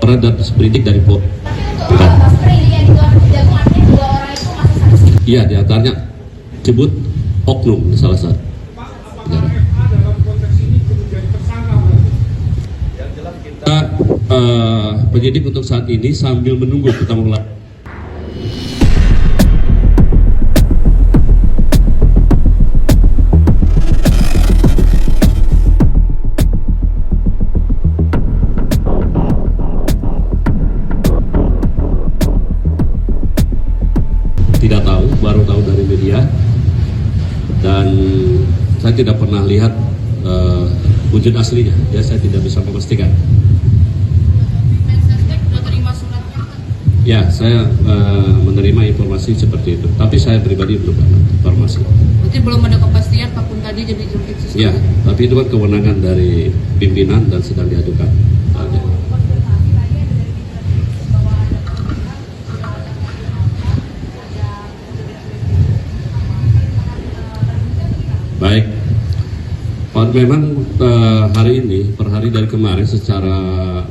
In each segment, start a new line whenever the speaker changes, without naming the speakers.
laporan dan sprindik dari Polri. Iya, diantaranya disebut oknum salah satu. Kita penyidik untuk saat ini sambil menunggu kita mulai. Tidak tahu, baru tahu dari media, dan saya tidak pernah lihat wujud aslinya, ya saya tidak bisa memastikan. Ya, saya menerima informasi seperti itu, tapi saya pribadi belum ada informasi.
Berarti belum ada kepastian Pakun tadi jadi jungkit sistem?
Ya, tapi itu kan kewenangan dari pimpinan dan sedang diajukan. Baik, memang hari ini, per hari dari kemarin secara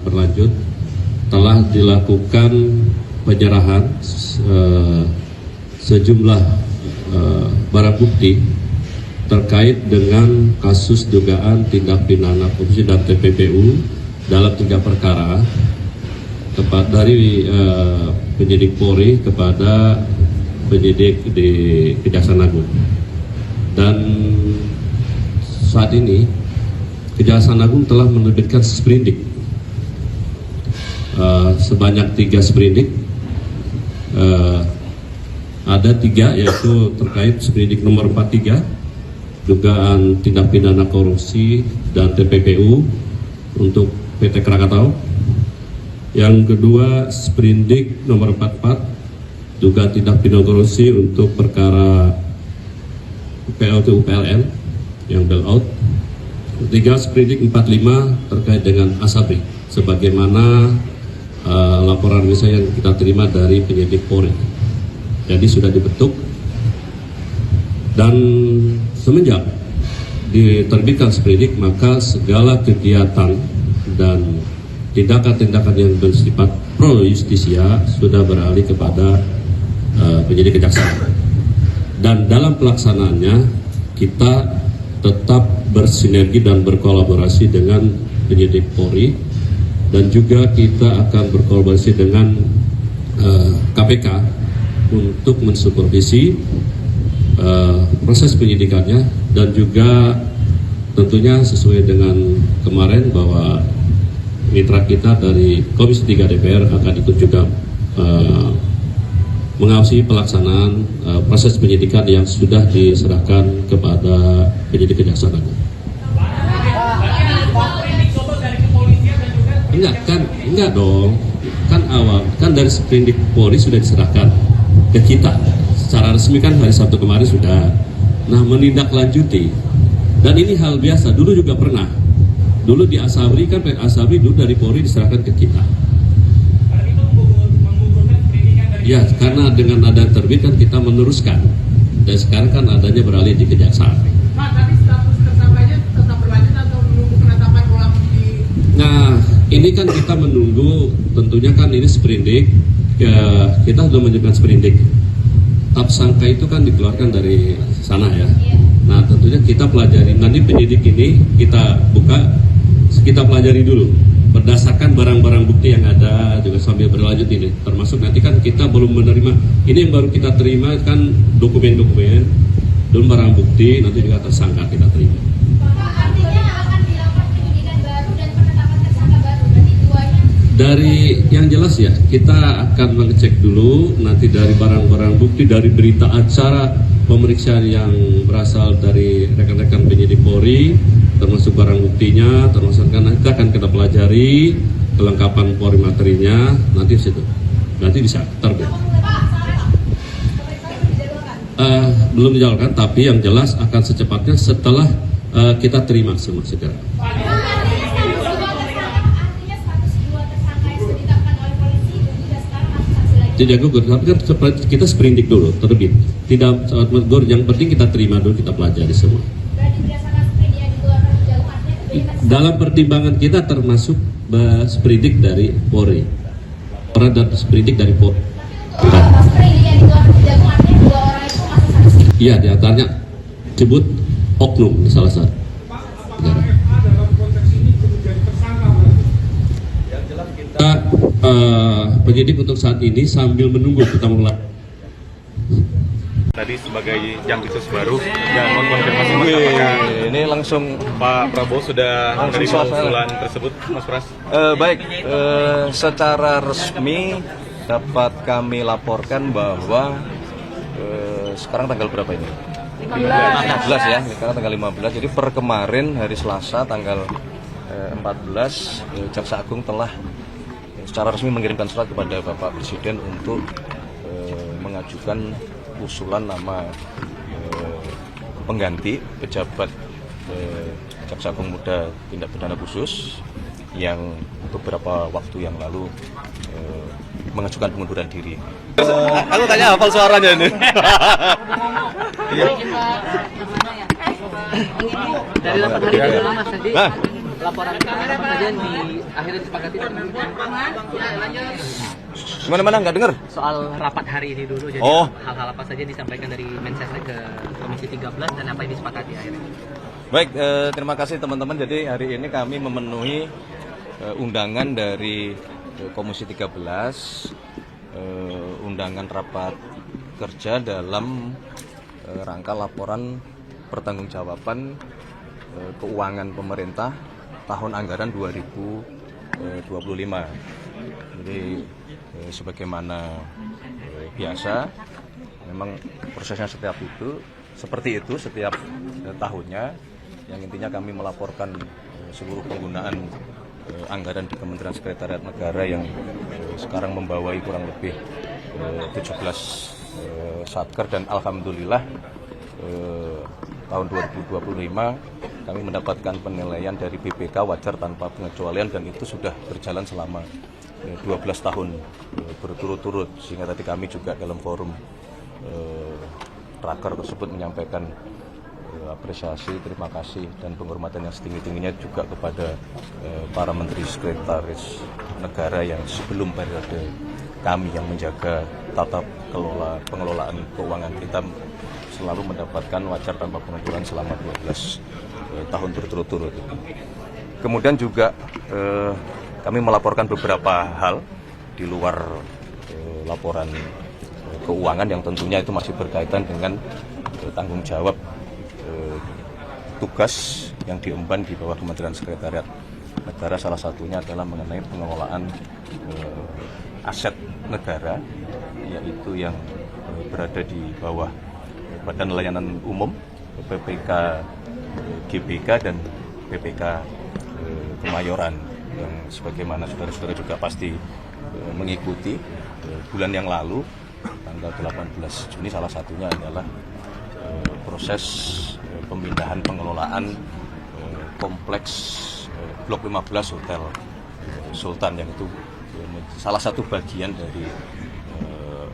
berlanjut telah dilakukan penyerahan sejumlah barang bukti terkait dengan kasus dugaan tindak pidana korupsi dan TPPU dalam 3 perkara dari penyidik Polri kepada penyidik di Kejaksaan Agung. Dan saat ini Kejaksaan Agung telah menerbitkan sprindik sebanyak 3 sprindik. Ada 3, yaitu terkait sprindik nomor 43 dugaan tindak pidana korupsi dan TPPU untuk PT Krakatau. Yang kedua sprindik nomor 44 dugaan tindak pidana korupsi untuk perkara PLTU PLN yang bailout. Ketiga sprindik 45 terkait dengan Asabri, sebagaimana laporan misalnya yang kita terima dari penyidik Polri. Jadi sudah dibentuk, dan semenjak diterbitkan sprindik maka segala kegiatan dan tindakan-tindakan yang bersifat pro justisia sudah beralih kepada penyidik kejaksaan. Dan dalam pelaksanaannya kita tetap bersinergi dan berkolaborasi dengan penyidik Polri, dan juga kita akan berkolaborasi dengan KPK untuk mensupervisi proses penyidikannya, dan juga tentunya sesuai dengan kemarin bahwa mitra kita dari Komisi 3 DPR akan ikut juga mengawasi pelaksanaan proses penyidikan yang sudah diserahkan kepada penyidik Kejaksaan Agung. Enggak dong. Kan dari sprindik Polri sudah diserahkan ke kita. Secara resmi kan hari Sabtu kemarin sudah. Nah, menindaklanjuti. Dan ini hal biasa, dulu juga pernah. Dulu di Asabri kan Asabri dulu dari Polri diserahkan ke kita. Ya, karena dengan ada terbit kan kita meneruskan, dan sekarang kan adanya beralih di Kejaksaan.
Pak, tadi status tersangkanya tetap berlanjut atau menunggu penetapan ulang di?
Nah, ini kan kita menunggu, tentunya kan ini sprindik, kita sudah menunjukkan sprindik. Tersangka itu kan dikeluarkan dari sana ya. Nah, tentunya kita pelajari, nanti penyidik ini kita buka, kita pelajari dulu. Berdasarkan barang-barang bukti yang ada juga sambil berlanjut ini, termasuk nanti kan kita belum menerima, ini yang baru kita terima kan dokumen-dokumen, belum barang bukti, nanti juga tersangka kita terima.
Artinya akan dilakukan penyidikan baru dan penetapan tersangka baru, berarti duanya?
Dari yang jelas ya, kita akan mengecek dulu nanti dari barang-barang bukti, dari berita acara pemeriksaan yang berasal dari rekan-rekan penyidik Polri, termasuk barang buktinya, termasuk kan kita akan kita pelajari kelengkapan Polri materinya, nanti di situ nanti bisa terbit. Belum dijadwalkan, tapi yang jelas akan secepatnya setelah kita terima semua segera. Tidak gugur, tapi kan kita sprindik dulu, terbit. Tidak gugur, yang penting kita terima dulu, kita pelajari semua. Dalam pertimbangan kita termasuk sprindik dari Polri. Orang dan sprindik dari Polri.
Tapi untuk sprindik yang dikeluarkan Jagung artinya 2 orang itu masih saksi.
Iya, diantaranya disebut oknum salah satu.
dalam konteks ini kemudian tersangka
Kita penyidik untuk saat ini sambil menunggu kita mengelar.
Tadi sebagai Jampisus baru dan mengkonfirmasi Mas apakah
Ini langsung
Pak Prabowo sudah
Langsung
menerima
swab,
usulan tersebut, Mas Pras?
baik, secara resmi dapat kami laporkan bahwa sekarang tanggal berapa ini? 15 ya, sekarang tanggal 15. Jadi per kemarin hari Selasa tanggal 14 Jaksa Agung telah secara resmi mengirimkan surat kepada Bapak Presiden untuk mengajukan usulan nama pengganti pejabat Jaksa Agung Muda Tindak Pidana Khusus yang beberapa waktu yang lalu mengajukan pengunduran diri.
Aku tanya hafal suaranya ini.
Dari 8 hari ke depan Mas tadi laporan apa saja yang akhirnya disepakati
Gimana nggak dengar?
soal rapat hari ini dulu, jadi
Oh.
hal-hal apa saja yang disampaikan dari Mensesnek ke Komisi 13 dan apa yang disepakati akhirnya.
Baik, terima kasih teman-teman. Jadi hari ini kami memenuhi undangan dari Komisi 13, undangan rapat kerja dalam rangka laporan pertanggungjawaban keuangan pemerintah tahun anggaran 2025. Jadi sebagaimana biasa, memang prosesnya seperti itu setiap tahunnya. Yang intinya kami melaporkan seluruh penggunaan anggaran di Kementerian Sekretariat Negara yang sekarang membawai kurang lebih 17 satker, dan alhamdulillah tahun 2025 kami mendapatkan penilaian dari BPK wajar tanpa pengecualian, dan itu sudah berjalan selama 12 tahun berturut-turut, sehingga tadi kami juga dalam forum raker tersebut menyampaikan apresiasi, terima kasih dan penghormatan yang setinggi-tingginya juga kepada para menteri sekretaris negara yang sebelum periode kami yang menjaga tata kelola pengelolaan keuangan kita selalu mendapatkan wajar tanpa pengecualian selama 12 tahun berturut-turut. Kemudian juga kami melaporkan beberapa hal di luar laporan keuangan yang tentunya itu masih berkaitan dengan tanggung jawab tugas yang diemban di bawah Kementerian Sekretariat Negara. Salah satunya adalah mengenai pengelolaan aset negara, yaitu yang berada di bawah Badan Layanan Umum, BPK GBK dan BPK Kemayoran, yang sebagaimana saudara-saudara juga pasti mengikuti bulan yang lalu tanggal 18 Juni salah satunya adalah proses pemindahan pengelolaan kompleks Blok 15 Hotel Sultan, yang itu salah satu bagian dari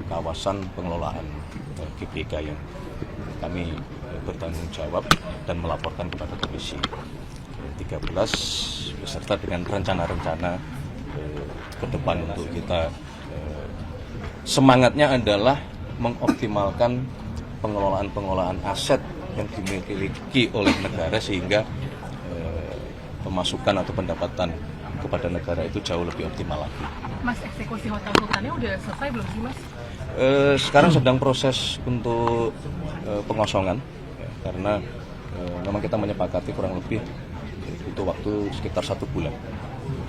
kawasan pengelolaan GBK yang kami bertanggung jawab dan melaporkan kepada Komisi 13 beserta dengan rencana-rencana ke depan untuk kita. Semangatnya adalah mengoptimalkan pengelolaan aset yang dimiliki oleh negara sehingga pemasukan atau pendapatan kepada negara itu jauh lebih optimal lagi.
Mas, eksekusi Hotel Sultannya udah selesai belum sih, Mas?
Sekarang sedang proses untuk pengosongan, ya, karena memang kita menyepakati kurang lebih butuh waktu sekitar 1 bulan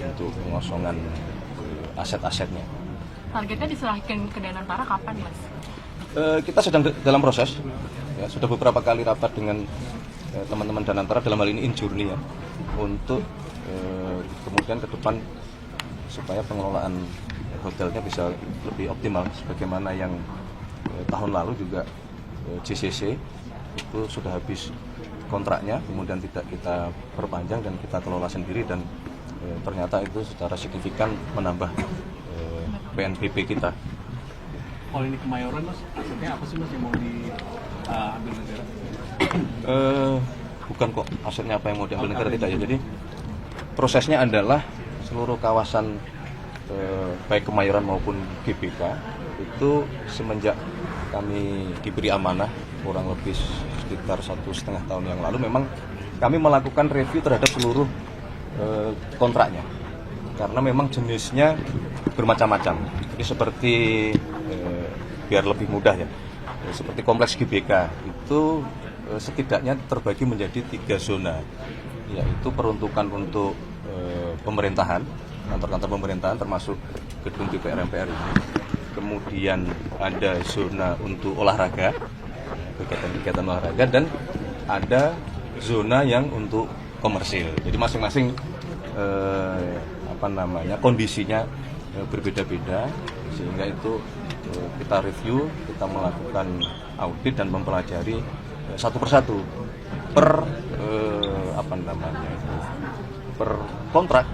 untuk pengosongan aset-asetnya.
Targetnya diserahkan ke Danantara kapan, Mas?
Kita sedang dalam proses, ya, sudah beberapa kali rapat dengan teman-teman Danantara, dalam hal ini Injurni ya, untuk kemudian ke depan supaya pengelolaan hotelnya bisa lebih optimal sebagaimana yang tahun lalu juga JCC itu sudah habis kontraknya, kemudian tidak kita perpanjang dan kita kelola sendiri, dan ternyata itu secara signifikan menambah PNBP kita.
Kalau ini Kemayoran, Mas, asetnya apa sih, Mas, yang mau diambil negara?
Bukan kok asetnya apa yang mau diambil negara, tidak ya. Jadi prosesnya adalah seluruh kawasan baik Kemayoran maupun GBK itu semenjak kami diberi amanah kurang lebih sekitar 1,5 tahun yang lalu, memang kami melakukan review terhadap seluruh kontraknya karena memang jenisnya bermacam-macam. Jadi seperti biar lebih mudah ya, seperti kompleks GBK itu setidaknya terbagi menjadi 3 zona, yaitu peruntukan untuk pemerintahan, kantor-kantor pemerintahan termasuk gedung DPR MPR ini. Kemudian ada zona untuk olahraga, kegiatan-kegiatan olahraga, dan ada zona yang untuk komersil. Jadi masing-masing kondisinya berbeda-beda, sehingga itu kita review, kita melakukan audit dan mempelajari satu persatu per per kontrak.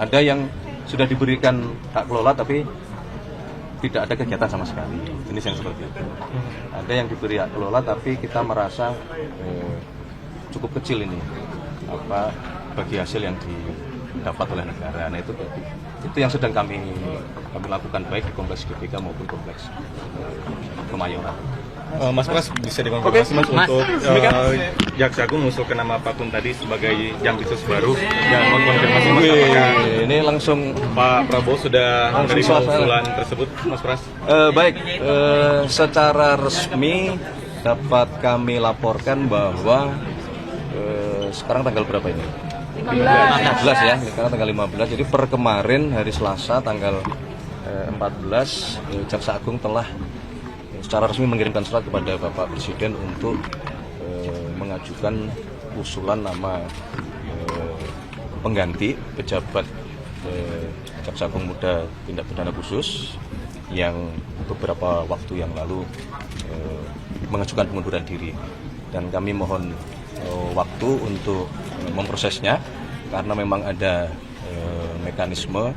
Ada yang sudah diberikan hak kelola tapi tidak ada kegiatan sama sekali, jenis yang seperti itu. Ada yang diberi hak kelola tapi kita merasa cukup kecil ini bagi hasil yang didapat oleh negara. Nah itu yang sedang kami lakukan baik di kompleks GBK maupun kompleks Kemayoran.
Mas Pras, bisa dikonfirmasi Mas untuk Jaksa Agung mengusulkan nama Pak Kun tadi sebagai Jampisus baru, dan konfirmasi Mas apakah
ini langsung
Pak Prabowo sudah menerima usulan tersebut, Mas Pras?
Baik, secara resmi dapat kami laporkan bahwa sekarang tanggal berapa ini? 15 ya, sekarang tanggal 15. Jadi per kemarin hari Selasa tanggal 14 Jaksa Agung telah secara resmi mengirimkan surat kepada Bapak Presiden untuk mengajukan usulan nama pengganti pejabat Jaksa Agung Muda Tindak Pidana Khusus yang beberapa waktu yang lalu mengajukan pengunduran diri, dan kami mohon waktu untuk memprosesnya karena memang ada mekanisme,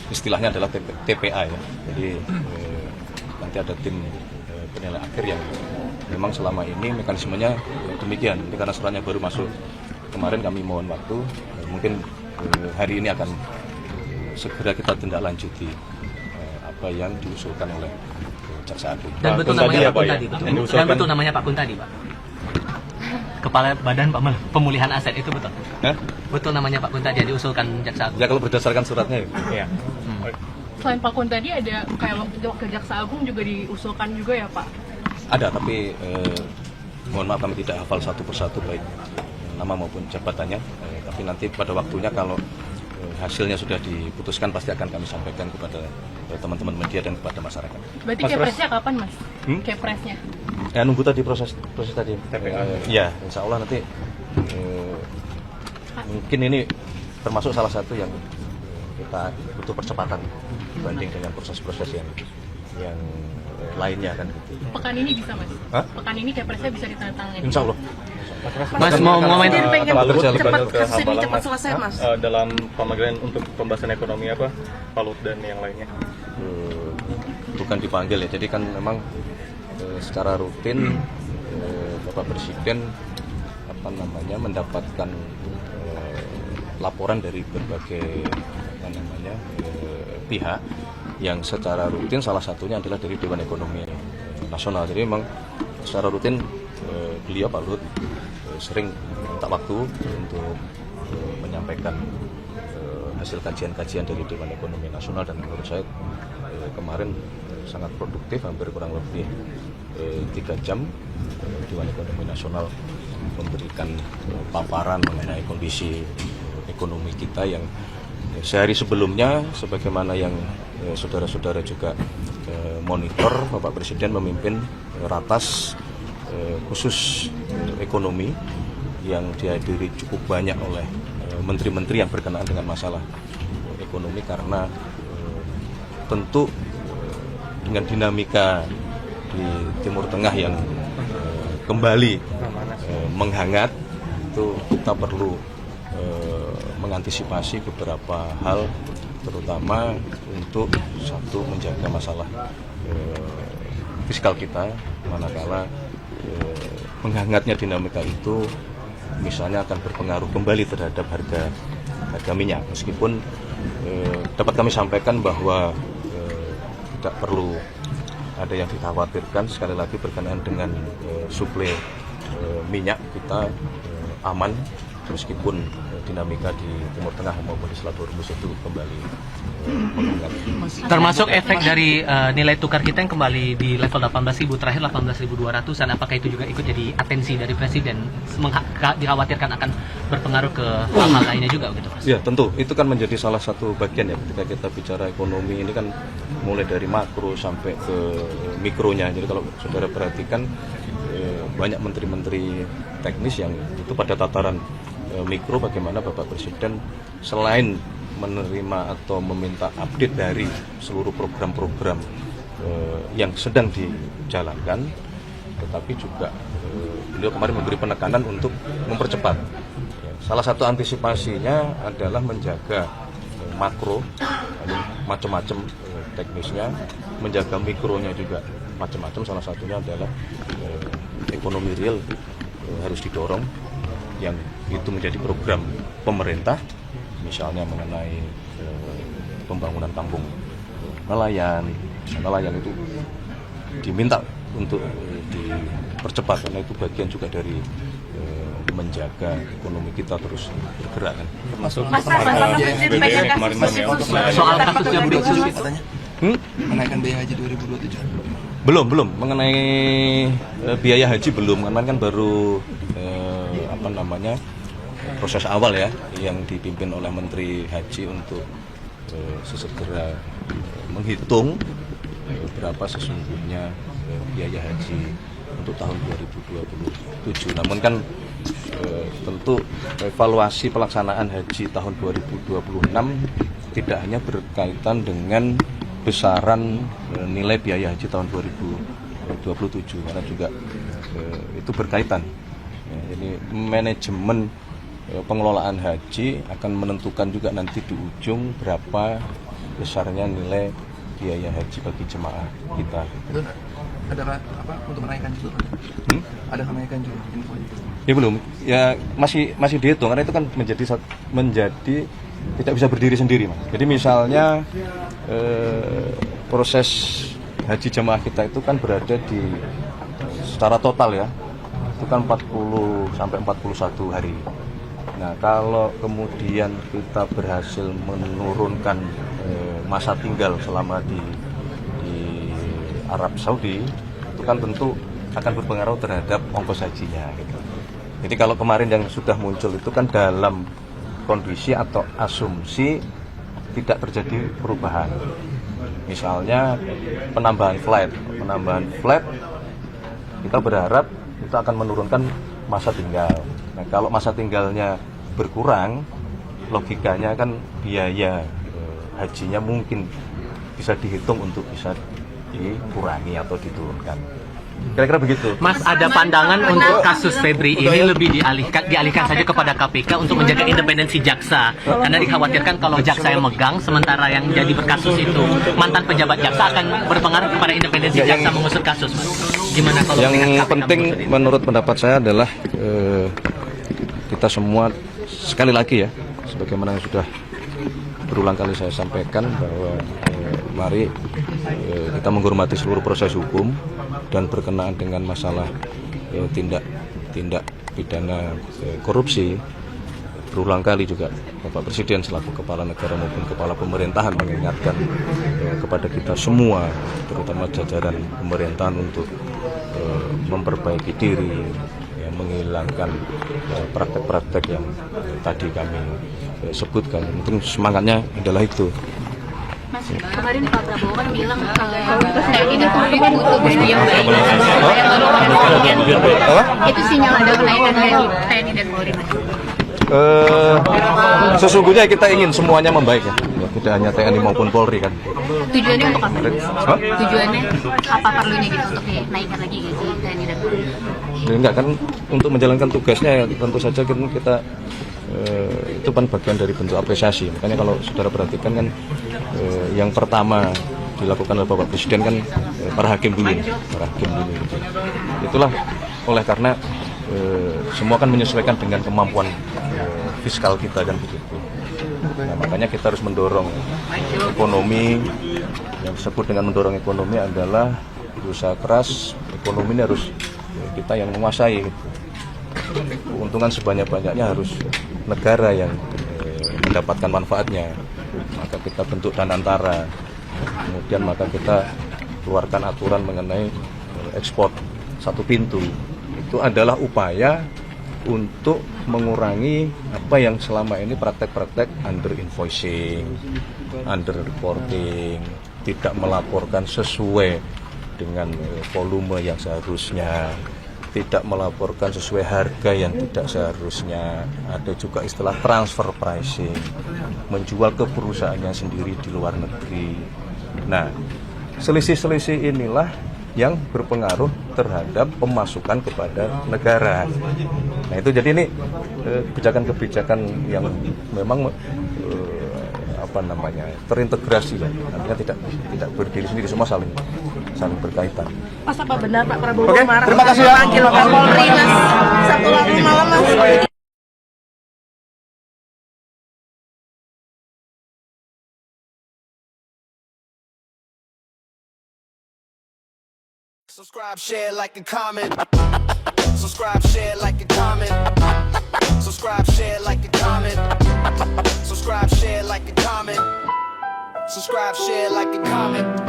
istilahnya adalah TPA ya. Jadi nanti ada tim penilai akhir yang memang selama ini mekanismenya demikian. Ini karena suratnya baru masuk kemarin, kami mohon waktu, mungkin hari ini akan segera kita tindak lanjuti apa yang diusulkan oleh Jaksa Agung.
Dan betul namanya Pak Kun tadi, dan betul namanya Pak Kun tadi, Pak. Kepala Badan Pemulihan Aset itu betul? Betul namanya Pak Kun tadi yang diusulkan Jaksa Agung?
Ya kalau berdasarkan suratnya ya.
Selain Pak Kun tadi ada kayak wakil Jaksa Agung juga diusulkan juga ya Pak?
Ada, tapi mohon maaf kami tidak hafal satu persatu baik nama maupun jabatannya. Tapi nanti pada waktunya kalau hasilnya sudah diputuskan pasti akan kami sampaikan kepada teman-teman media dan kepada masyarakat.
Berarti kepresnya kapan Mas? Kepresnya?
Ya nunggu tadi proses tadi.
TPA.
Ya, insya Allah nanti mungkin ini termasuk salah satu yang kita butuh percepatan dibanding dengan proses-proses yang lainnya kan gitu.
Pekan ini bisa Mas? Pekan ini kepresnya bisa ditandatangani?
Insya Allah.
Mas mau ngomongin
cepat selesai Mas.
Dalam pemanggilan untuk pembahasan ekonomi apa, Pak Lut dan yang lainnya?
Bukan dipanggil ya, jadi kan memang secara rutin Bapak Presiden mendapatkan laporan dari berbagai pihak yang secara rutin, salah satunya adalah dari Dewan Ekonomi Nasional. Jadi memang secara rutin beliau Pak Lut sering minta waktu untuk menyampaikan hasil kajian-kajian dari Dewan Ekonomi Nasional, dan menurut saya kemarin sangat produktif, hampir kurang lebih 3 jam Dewan Ekonomi Nasional memberikan paparan mengenai kondisi ekonomi kita yang sehari sebelumnya, sebagaimana yang saudara-saudara juga monitor, Bapak Presiden memimpin ratas khusus ekonomi yang dihadiri cukup banyak oleh menteri-menteri yang berkenaan dengan masalah ekonomi, karena tentu dengan dinamika di Timur Tengah yang kembali menghangat, itu kita perlu mengantisipasi beberapa hal, terutama untuk satu, menjaga masalah fiskal kita, manakala menghangatnya dinamika itu misalnya akan berpengaruh kembali terhadap harga harga minyak. Meskipun dapat kami sampaikan bahwa tidak perlu ada yang dikhawatirkan, sekali lagi berkenaan dengan suplai minyak kita aman, meskipun dinamika di Timur Tengah maupun di Selat Hormuz itu kembali meningkat.
Termasuk efek dari nilai tukar kita yang kembali di level 18.000, terakhir 18.200-an, apakah itu juga ikut jadi atensi dari Presiden, dikhawatirkan akan berpengaruh ke hal-hal lainnya juga gitu, Mas?
Ya tentu, itu kan menjadi salah satu bagian ya ketika kita bicara ekonomi ini kan mulai dari makro sampai ke mikronya. Jadi kalau saudara perhatikan banyak menteri-menteri teknis yang itu pada tataran mikro, bagaimana Bapak Presiden selain menerima atau meminta update dari seluruh program-program yang sedang dijalankan, tetapi juga beliau kemarin memberi penekanan untuk mempercepat. Salah satu antisipasinya adalah menjaga makro, macam-macam teknisnya, menjaga mikronya juga macam-macam. Salah satunya adalah ekonomi real harus didorong, yang itu menjadi program pemerintah, misalnya mengenai pembangunan kampung nelayan itu diminta untuk dipercepat, karena itu bagian juga dari menjaga ekonomi kita terus bergerak kan.
Mas, soal kasusnya Budi Susi
katanya menaikkan biaya haji 2027.
Belum mengenai biaya haji belum, karena kan baru proses awal ya yang dipimpin oleh Menteri Haji untuk sesegera menghitung berapa sesungguhnya biaya haji untuk tahun 2027. Namun kan tentu evaluasi pelaksanaan haji tahun 2026 tidak hanya berkaitan dengan besaran nilai biaya haji tahun 2027, karena juga itu berkaitan. Jadi manajemen pengelolaan haji akan menentukan juga nanti di ujung berapa besarnya nilai biaya haji bagi jemaah kita.
Itu ada apa untuk menaikkan juga? Ada kenaikan juga infonya?
Ya belum, ya masih dihitung, karena itu kan menjadi tidak bisa berdiri sendiri, Mas. Jadi misalnya proses haji jemaah kita itu kan berada di secara total ya, itu kan 40 sampai 41 hari. Nah, kalau kemudian kita berhasil menurunkan masa tinggal selama di Arab Saudi, itu kan tentu akan berpengaruh terhadap ongkos hajinya gitu. Jadi kalau kemarin yang sudah muncul itu kan dalam kondisi atau asumsi tidak terjadi perubahan. Misalnya penambahan flight, kita berharap itu akan menurunkan masa tinggal. Nah, kalau masa tinggalnya berkurang, logikanya kan biaya hajinya mungkin bisa dihitung untuk bisa dikurangi atau diturunkan. Kira-kira begitu.
Mas, ada pandangan untuk kasus Febri ini lebih dialihkan saja kepada KPK untuk menjaga independensi jaksa, karena dikhawatirkan kalau jaksa yang megang, sementara yang jadi berkasus itu mantan pejabat jaksa, akan berpengaruh kepada independensi jaksa mengusut kasus. Mas, gimana kalau
yang penting menurut pendapat saya adalah kita semua sekali lagi ya, sebagaimana yang sudah berulang kali saya sampaikan, bahwa mari kita menghormati seluruh proses hukum, dan berkenaan dengan masalah tindak pidana korupsi, berulang kali juga Bapak Presiden selaku kepala negara maupun kepala pemerintahan mengingatkan kepada kita semua, terutama jajaran pemerintahan, untuk memperbaiki diri, menghilangkan praktek-praktek yang tadi kami sebutkan. Mungkin semangatnya adalah itu.
Mas, kemarin Pak Prabowo kan bilang TNI dan Polri kan butuh bukti yang baik. Itu sinyal ada kenaikan dari TNI dan Polri, Mas?
Sesungguhnya kita ingin semuanya membaik ya, tidak hanya TNI maupun Polri kan.
Tujuannya untuk apa? Tujuannya apa perlunya gitu untuk dinaikkan lagi gaji TNI dan Polri?
Enggak kan, untuk menjalankan tugasnya ya, tentu saja kita itu kan bagian dari bentuk apresiasi. Makanya kalau saudara perhatikan kan yang pertama dilakukan oleh Bapak Presiden kan para hakim dulu. Itulah oleh karena semua kan menyesuaikan dengan kemampuan fiskal kita kan begitu. Nah, makanya kita harus mendorong ekonomi. Yang disebut dengan mendorong ekonomi adalah berusaha keras. Ekonomi ini harus kita yang menguasai. Keuntungan sebanyak-banyaknya harus negara yang mendapatkan manfaatnya. Maka kita bentuk danantara. Kemudian maka kita keluarkan aturan mengenai ekspor satu pintu. Itu adalah upaya untuk mengurangi apa yang selama ini praktek-praktek under invoicing, under reporting, tidak melaporkan sesuai dengan volume yang seharusnya, tidak melaporkan sesuai harga yang tidak seharusnya. Ada juga istilah transfer pricing, menjual ke perusahaannya sendiri di luar negeri. Nah, selisih-selisih inilah yang berpengaruh terhadap pemasukan kepada negara. Nah itu jadi ini kebijakan-kebijakan yang memang terintegrasi ya, artinya tidak berdiri sendiri, semua saling berkaitan.
Mas, apa benar Pak Prabowo marah memanggil Kapolri Mas Sabtu lalu malam Mas?
Subscribe, share, like, and comment. Subscribe, share, like, and comment. Subscribe, share, like, and comment. Subscribe, share, like, and comment. Subscribe, share, like, and comment.